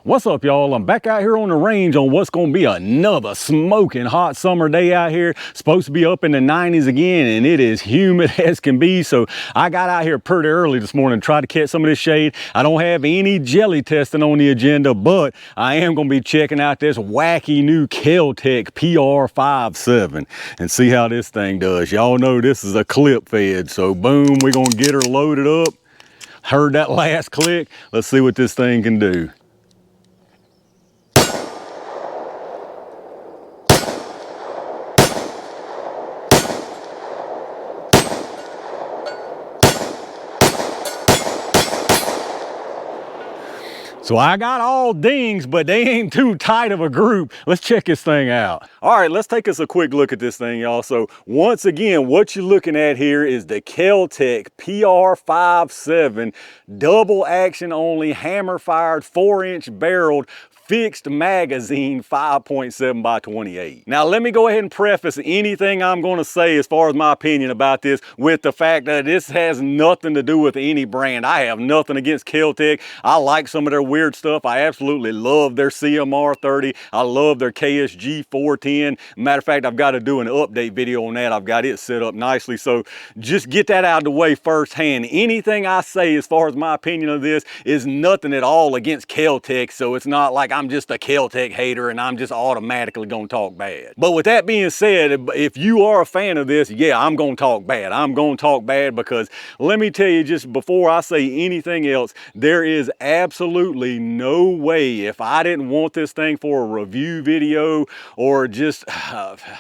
What's up, y'all? I'm back out here on the range on what's gonna be another smoking hot summer day out here. Supposed to be up in the 90s again, and it is humid as can be. So I got out here pretty early this morning to try to catch some of this shade. I don't have any jelly testing on the agenda, but I am gonna be checking out this wacky new Keltec PR57 and see how this thing does. Y'all know this is a clip fed, so boom, we're gonna get her loaded up. Heard that last click. Let's see what this thing can do. So I got all dings, but they ain't too tight of a group. Let's check this thing out. All right, let's take us a quick look at this thing, y'all. So once again, what you're looking at here is the Keltec PR57 double action only hammer fired 4-inch barreled fixed magazine 5.7 by 28. Now let me go ahead and preface anything I'm going to say as far as my opinion about this with the fact that this has nothing to do with any brand. I have nothing against Keltec. I like some of their weird stuff. I absolutely love their CMR 30. I love their KSG 410. Matter of fact, I've got to do an update video on that. I've got it set up nicely. So just get that out of the way firsthand. Anything I say as far as my opinion of this is nothing at all against Keltec. So it's not like I'm just a Keltec hater and I'm just automatically gonna talk bad. But with that being said, if you are a fan of this, yeah, I'm gonna talk bad. I'm gonna talk bad because let me tell you, just before I say anything else, there is absolutely no way, if I didn't want this thing for a review video or just,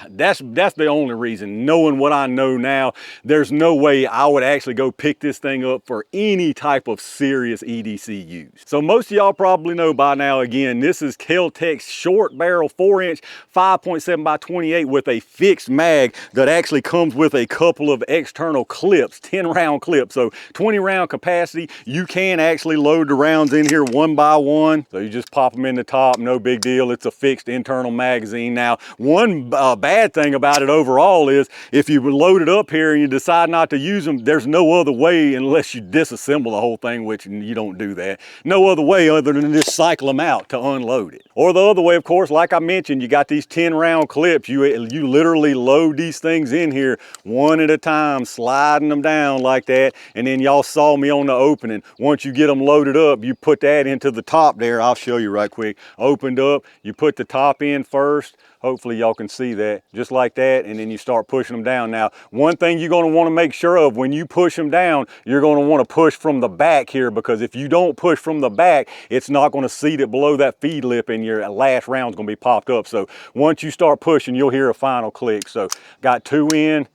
that's the only reason. Knowing what I know now, there's no way I would actually go pick this thing up for any type of serious EDC use. So most of y'all probably know by now, again, this is Keltec's short barrel 4-inch 5.7 by 28 with a fixed mag that actually comes with a couple of external clips, 10 round clips. So 20 round capacity. You can actually load the rounds in here one by one. So you just pop them in the top, no big deal. It's a fixed internal magazine. Now, one bad thing about it overall is if you load it up here and you decide not to use them, there's no other way unless you disassemble the whole thing, which you don't do that. No other way other than just cycle them out to unload it. Or the other way, of course, like I mentioned, you got these 10 round clips. You literally load these things in here one at a time, sliding them down like that. And then y'all saw me on the opening. Once you get them loaded up, you put that into the top there. I'll show you right quick. Opened up, you put the top in first. Hopefully y'all can see that, just like that, and then you start pushing them down. Now, one thing you're gonna wanna make sure of when you push them down, you're gonna wanna push from the back here, because if you don't push from the back, it's not gonna seat it below that feed lip and your last round's gonna be popped up. So once you start pushing, you'll hear a final click. So got 2 in,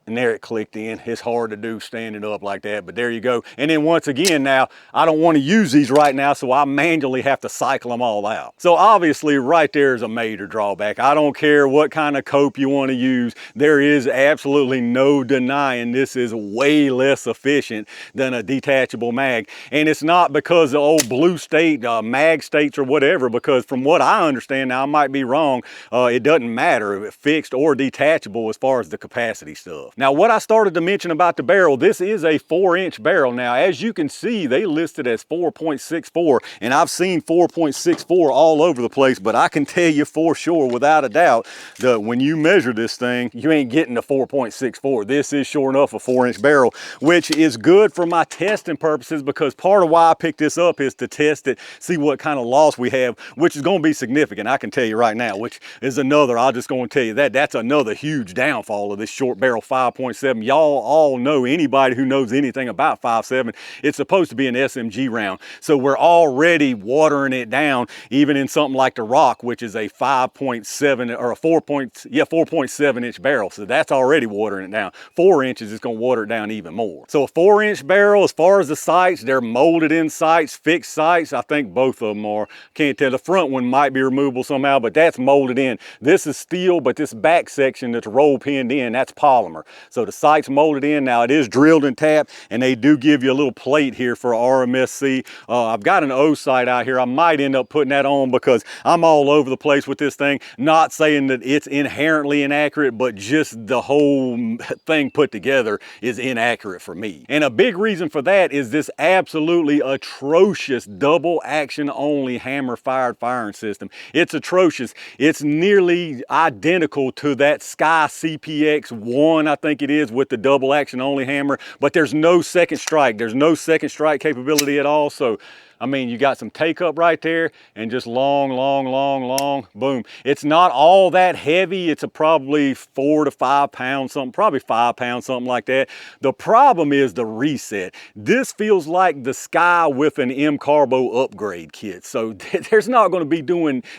and there it clicked in. It's hard to do standing up like that, but there you go. And then once again, now, I don't want to use these right now, so I manually have to cycle them all out. So obviously right there is a major drawback. I don't care what kind of cope you want to use. There is absolutely no denying this is way less efficient than a detachable mag. And it's not because the old blue state, mag states or whatever, because from what I understand, now I might be wrong, it doesn't matter if fixed or detachable as far as the capacity stuff. Now, what I started to mention about the barrel, this is a 4-inch barrel. Now, as you can see, they listed as 4.64, and I've seen 4.64 all over the place, but I can tell you for sure, without a doubt, that when you measure this thing, you ain't getting the 4.64. This is sure enough a 4-inch barrel, which is good for my testing purposes, because part of why I picked this up is to test it, see what kind of loss we have, which is going to be significant, I can tell you right now, which is another, I'll just going to tell you that's another huge downfall of this short barrel 5.7. Y'all all know, anybody who knows anything about 5.7, it's supposed to be an SMG round. So we're already watering it down, even in something like the Rock, which is a 5.7 or a 4.7 inch barrel. So that's already watering it down. 4 inches is going to water it down even more. So a 4-inch barrel, as far as the sights, they're molded in sights, fixed sights. I think both of them are. Can't tell. The front one might be removable somehow, but that's molded in. This is steel, but this back section that's roll pinned in, that's polymer. So the sight's molded in. Now it is drilled and tapped, and they do give you a little plate here for RMSC. I've got an O sight out here. I might end up putting that on because I'm all over the place with this thing. Not saying that it's inherently inaccurate, but just the whole thing put together is inaccurate for me. And a big reason for that is this absolutely atrocious double action only hammer fired firing system. It's atrocious. It's nearly identical to that Sky CPX-1, I think it is, with the double action only hammer, but there's no second strike. There's no second strike capability at all. So I mean, you got some take up right there and just long, boom. It's not all that heavy. It's probably 4 to 5 pounds, something, probably 5 pounds, something like that. The problem is the reset. This feels like the Sky with an M-Carbo upgrade kit. So there's not going to be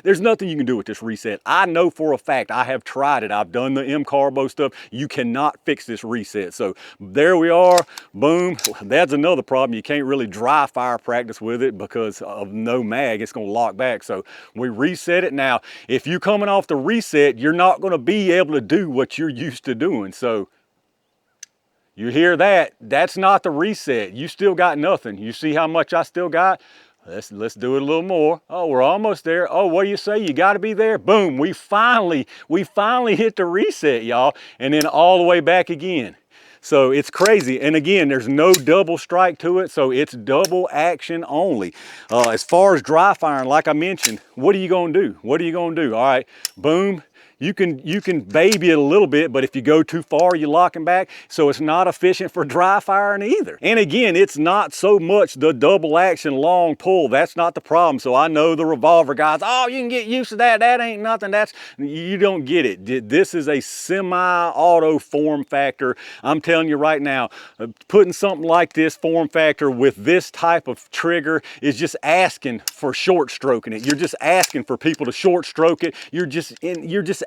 there's nothing you can do with this reset. I know for a fact, I have tried it. I've done the M-Carbo stuff. You cannot fix this reset. So there we are, boom. That's another problem. You can't really dry fire practice with it because of no mag. It's going to lock back. So we reset it. Now, if you're coming off the reset, you're not going to be able to do what you're used to doing. So you hear that? That's not the reset. You still got nothing. You see how much I still got? Let's do it a little more. Oh, we're almost there. Oh, what do you say? You got to be there. Boom. We finally hit the reset, y'all. And then all the way back again. So it's crazy. And again, there's no double strike to it. So it's double action only. As far as dry firing, like I mentioned, what are you going to do? What are you going to do? All right, boom. You can baby it a little bit, but if you go too far, you're locking back. So it's not efficient for dry firing either. And again, it's not so much the double action long pull. That's not the problem. So I know the revolver guys, oh, you can get used to that. That ain't nothing. You don't get it. This is a semi-auto form factor. I'm telling you right now, putting something like this form factor with this type of trigger is just asking for short stroking it. You're just asking for people to short stroke it. You're just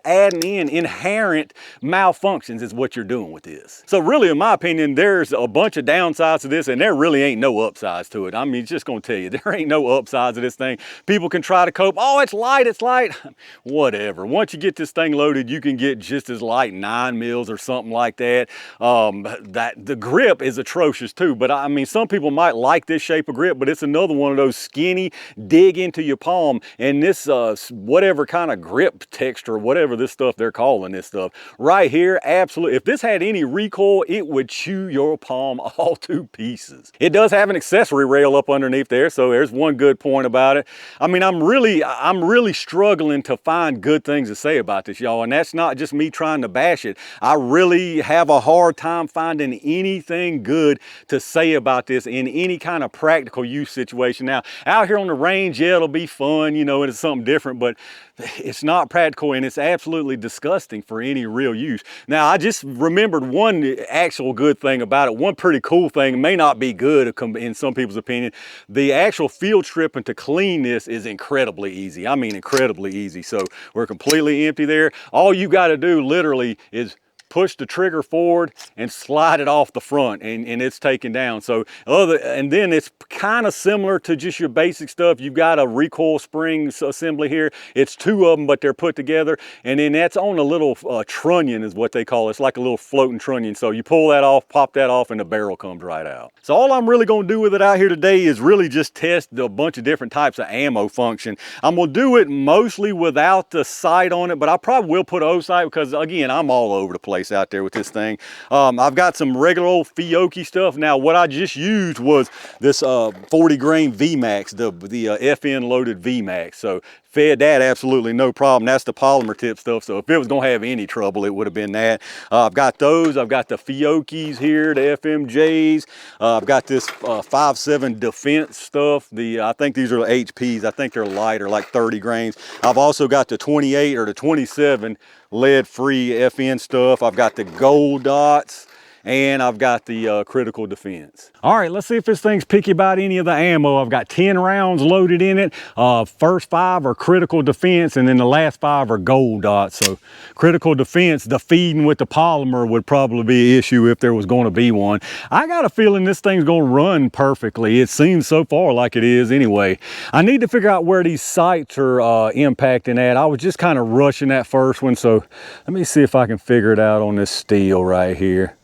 adding in inherent malfunctions is what you're doing with this. So really, in my opinion, there's a bunch of downsides to this, and there really ain't no upsides to it. I mean, just gonna tell you, there ain't no upsides to this thing. People can try to cope. Oh, it's light, it's light. Whatever. Once you get this thing loaded, you can get just as light 9 mils or something like that. The grip is atrocious too, but I mean, some people might like this shape of grip, but it's another one of those skinny, dig into your palm, and this whatever kind of grip texture, whatever this stuff they're calling this stuff right here, absolutely, if this had any recoil, it would chew your palm all to pieces. It does have an accessory rail up underneath there, so there's one good point about it. I mean, I'm really struggling to find good things to say about this, y'all, and that's not just me trying to bash it. I really have a hard time finding anything good to say about this in any kind of practical use situation. Now, out here on the range, yeah, it'll be fun, you know, it's something different, but it's not practical, and it's absolutely disgusting for any real use. Now, I just remembered one actual good thing about it. One pretty cool thing, it may not be good in some people's opinion. The actual field stripping to clean this is incredibly easy. I mean, incredibly easy. So we're completely empty there. All you got to do literally is push the trigger forward and slide it off the front, and it's taken down. So and then it's kind of similar to just your basic stuff. You've got a recoil spring assembly here. It's 2 of them, but they're put together, and then that's on a little trunnion is what they call it. It's like a little floating trunnion. So you pull that off, pop that off, and the barrel comes right out. So all I'm really going to do with it out here today is really just test a bunch of different types of ammo function. I'm going to do it mostly without the sight on it, but I probably will put O sight because, again, I'm all over the place out there with this thing. I've got some regular old Fiocchi stuff. Now, what I just used was this 40 grain VMAX, the FN loaded VMAX. So fed that absolutely no problem. That's the polymer tip stuff. So if it was gonna have any trouble, it would have been that. I've got those. I've got the Fiocchis here, the FMJs. I've got this 5.7 Defense stuff. I think these are HPs. I think they're lighter, like 30 grains. I've also got the 28 or the 27 lead-free FN stuff. I've got the gold dots. and I've got the critical defense. All right, let's see if this thing's picky about any of the ammo. I've got 10 rounds loaded in it. First 5 are critical defense, and then the last 5 are gold dots. So critical defense, the feeding with the polymer would probably be an issue if there was going to be one. I got a feeling this thing's going to run perfectly. It seems so far like it is anyway. I need to figure out where these sights are impacting at. I was just kind of rushing that first one, so let me see if I can figure it out on this steel right here.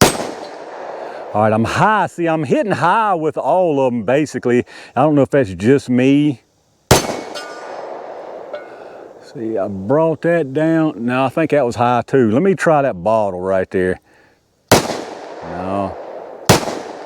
All right, I'm high. See, I'm hitting high with all of them, basically. I don't know if that's just me. See, I brought that down. No, I think that was high too. Let me try that bottle right there. No,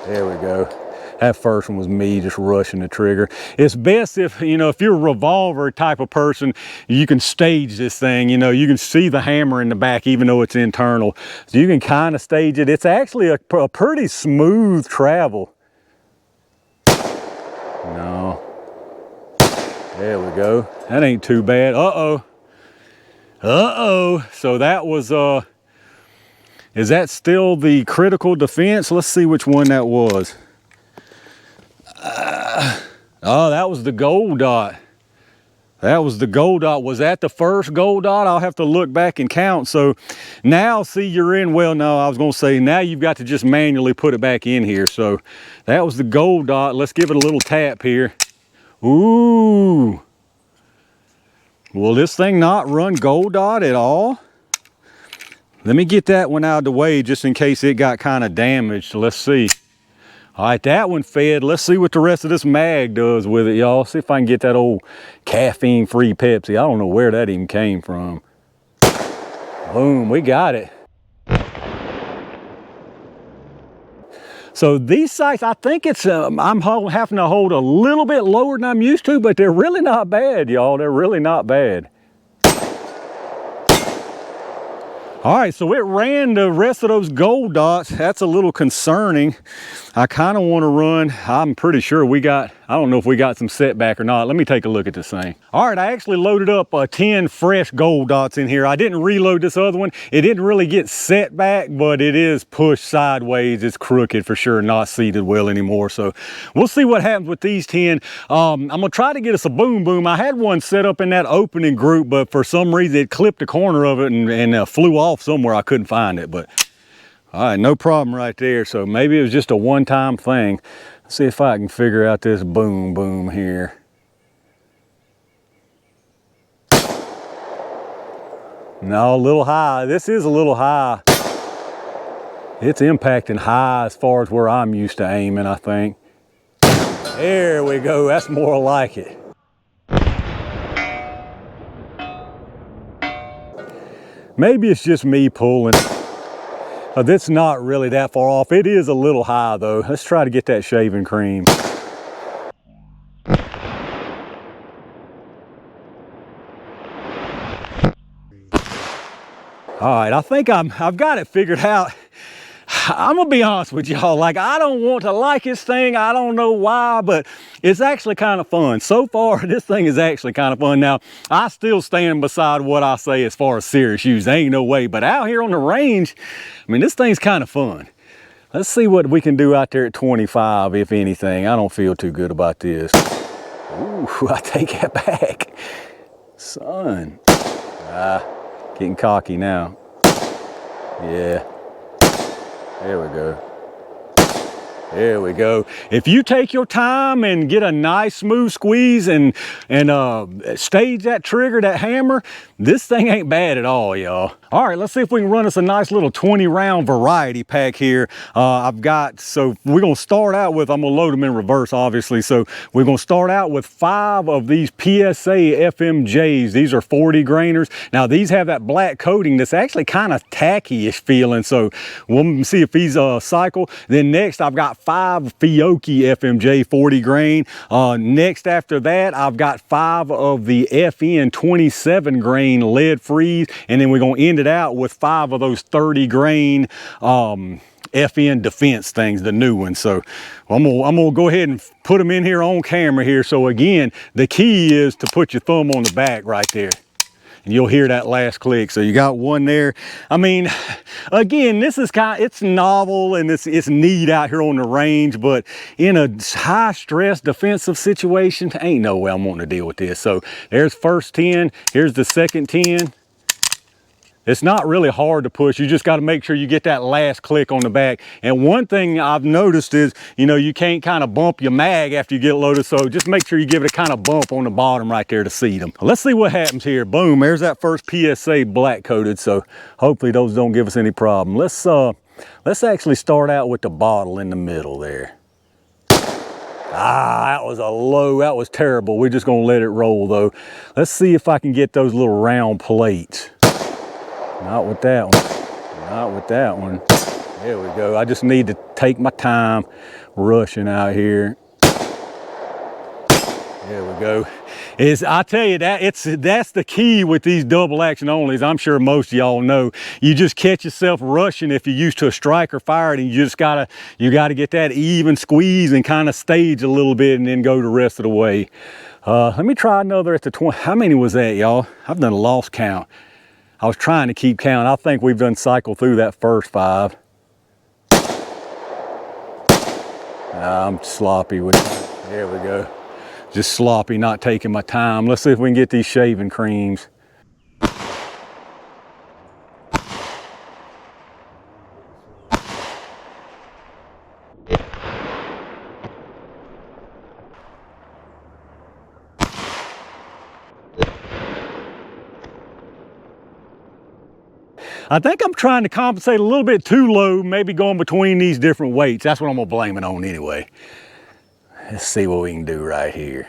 there we go. That first one was me just rushing the trigger. It's best if, you know, if you're a revolver type of person, you can stage this thing. You know, you can see the hammer in the back even though it's internal. So you can kind of stage it. It's actually a pretty smooth travel. No. There we go. That ain't too bad. Uh-oh. Uh-oh. So that was, is that still the critical defense? Let's see which one that was. Oh, that was the gold dot. That was the gold dot. Was that the first gold dot? I'll have to look back and count. So now, see, you're in, well, no, I was going to say, now you've got to just manually put it back in here. So that was the gold dot. Let's give it a little tap here. Ooh. Will this thing not run gold dot at all? Let me get that one out of the way just in case it got kind of damaged. Let's see. All right, that one fed. Let's see what the rest of this mag does with it, y'all. See if I can get that old caffeine-free Pepsi. I don't know where that even came from. Boom, we got it. So these sights, I think it's, I'm having to hold a little bit lower than I'm used to, but they're really not bad, y'all. They're really not bad. All right, so it ran the rest of those gold dots. That's a little concerning. I kind of want to run, I'm pretty sure we got, I don't know if we got some setback or not. Let me take a look at this thing. All right, I actually loaded up 10 fresh gold dots in here. I didn't reload this other one. It didn't really get set back, but it is pushed sideways. It's crooked for sure, not seated well anymore. So we'll see what happens with these 10. I'm gonna try to get us a boom boom. I had one set up in that opening group, but for some reason it clipped the corner of it and flew off somewhere. I couldn't find it, but all right, no problem right there. So maybe it was just a one-time thing. Let's see if I can figure out this boom boom here. No, a little high. This is a little high. It's impacting high as far as where I'm used to aiming, I think. There we go. That's more like it. Maybe it's just me pulling. That's not really that far off. It is a little high though. Let's try to get that shaving cream. All right, I think I've got it figured out. I'm gonna be honest with y'all, like I don't want to like this thing. I don't know why, but it's actually kind of fun. So far, this thing is actually kind of fun. Now, I still stand beside what I say as far as serious use. There ain't no way, but out here on the range, I mean, this thing's kind of fun. Let's see what we can do out there at 25, if anything. I don't feel too good about this. Ooh, I take that back. Son. Getting cocky now. Yeah. There we go. There we go. If you take your time and get a nice smooth squeeze and stage that trigger, that hammer, this thing ain't bad at all, y'all. All right, let's see if we can run us a nice little 20 round variety pack here. So we're gonna start out with, I'm gonna load them in reverse, obviously. So we're gonna start out with 5 of these PSA FMJs. These are 40 grainers. Now these have that black coating that's actually kind of tacky-ish feeling. So we'll see if these cycle. Then next I've got 5 Fiocchi FMJ 40 grain. Next after that, I've got 5 of the FN 27 grain lead freeze, and then we're gonna end it out with 5 of those 30 grain FN defense things, the new ones. So I'm gonna go ahead and put them in here on camera here. So again, the key is to put your thumb on the back right there. and you'll hear that last click. So you got one there. I mean, again, this is it's novel and it's neat out here on the range, but in a high stress defensive situation, ain't no way I'm wanting to deal with this. So there's first 10, here's the second 10. It's not really hard to push. You just got to make sure you get that last click on the back. And one thing I've noticed is, you know, you can't kind of bump your mag after you get loaded. So just make sure you give it a kind of bump on the bottom right there to seat them. Let's see what happens here. Boom, there's that first PSA black coated. So hopefully those don't give us any problem. Let's actually start out with the bottle in the middle there. Ah, that was a low, that was terrible. We're just gonna let it roll though. Let's see if I can get those little round plates. Not with that one, not with that one. There we go. I just need to take my time rushing out here. There we go. I tell you that's the key with these double action onlys. I'm sure most of y'all know. You just catch yourself rushing if you're used to a striker fired, and you gotta get that even squeeze and kind of stage a little bit and then go the rest of the way. Let me try another at the 20. How many was that, y'all? I've done a lost count. I was trying to keep count. I think we've done cycled through that first 5. I'm sloppy with it. There we go. Just sloppy, not taking my time. Let's see if we can get these shaving creams. I think I'm trying to compensate a little bit too low, maybe going between these different weights. That's what I'm gonna blame it on anyway. Let's see what we can do right here.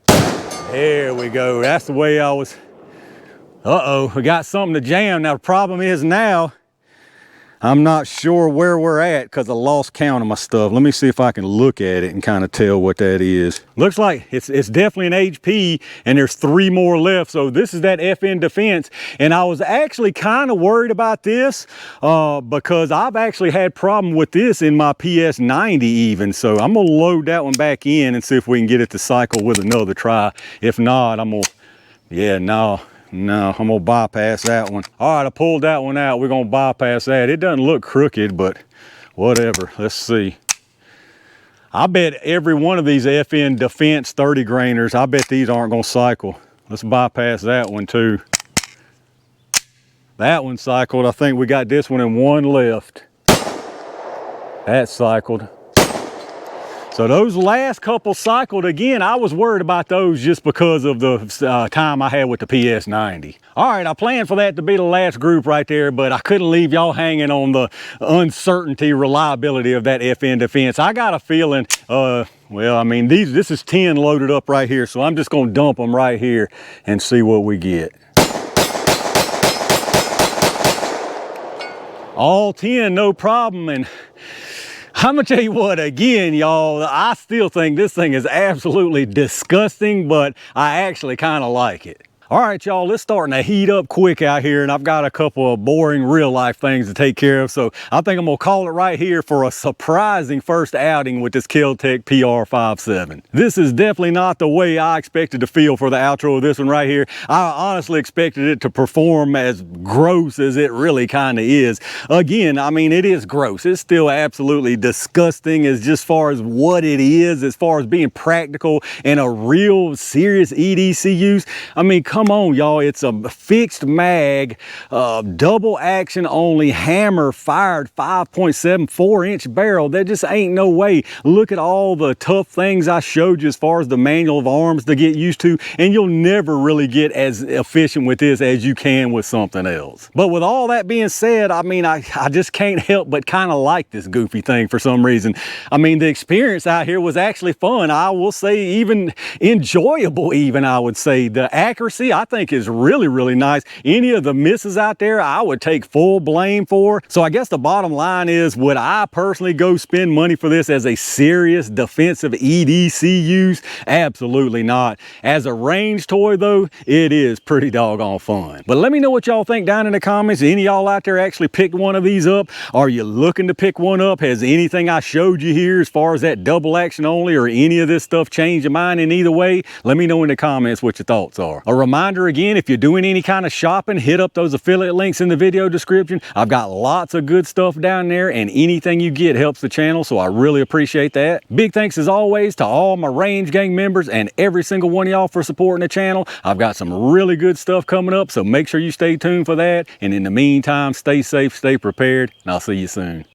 There we go. That's the way I was. Uh-oh, we got something to jam. Now the problem is now, I'm not sure where we're at because I lost count of my stuff. Let me see if I can look at it and kind of tell what that is. Looks like it's definitely an HP, and there's 3 more left. So this is that FN Defense. And I was actually kind of worried about this because I've actually had problem with this in my PS90 even. So I'm gonna load that one back in and see if we can get it to cycle with another try. If not, I'm gonna, yeah, no, I'm gonna bypass that one. All right, I pulled that one out. We're gonna bypass that. It doesn't look crooked, but whatever. Let's see. I bet every one of these FN Defense 30 grainers, I bet these aren't gonna cycle. Let's bypass that one too. That one cycled. I think we got this one in 1 left. That cycled. So those last couple cycled again. I was worried about those just because of the time I had with the PS90. All right, I planned for that to be the last group right there, but I couldn't leave y'all hanging on the uncertainty, reliability of that FN Defense. I got a feeling, well, I mean, this is 10 loaded up right here, so I'm just gonna dump them right here and see what we get. All 10, no problem. And I'm gonna tell you what, again, y'all, I still think this thing is absolutely disgusting, but I actually kind of like it. All right, y'all, it's starting to heat up quick out here, and I've got a couple of boring real life things to take care of. So I think I'm gonna call it right here for a surprising first outing with this Keltec PR57. This is definitely not the way I expected to feel for the outro of this one right here. I honestly expected it to perform as gross as it really kind of is. Again, I mean, it is gross. It's still absolutely disgusting as just far as what it is, as far as being practical and a real serious EDC use. I mean, come on, y'all. It's a fixed mag, double action only, hammer fired 5.7 4-inch barrel. There just ain't no way. Look at all the tough things I showed you as far as the manual of arms to get used to, and you'll never really get as efficient with this as you can with something else. But with all that being said, I mean, I just can't help but kind of like this goofy thing for some reason. I mean, the experience out here was actually fun. I will say even enjoyable even, I would say. The accuracy, I think, is really, really nice. Any of the misses out there, I would take full blame for. So I guess the bottom line is, would I personally go spend money for this as a serious defensive EDC use? Absolutely not. As a range toy though, it is pretty doggone fun. But let me know what y'all think down in the comments. Any of y'all out there actually picked one of these up? Are you looking to pick one up? Has anything I showed you here as far as that double action only or any of this stuff changed your mind in either way? Let me know in the comments what your thoughts are. A Reminder again, if you're doing any kind of shopping, hit up those affiliate links in the video description. I've got lots of good stuff down there, and anything you get helps the channel, so I really appreciate that. Big thanks as always to all my Range Gang members and every single one of y'all for supporting the channel. I've got some really good stuff coming up, so make sure you stay tuned for that. And in the meantime, stay safe, stay prepared, and I'll see you soon.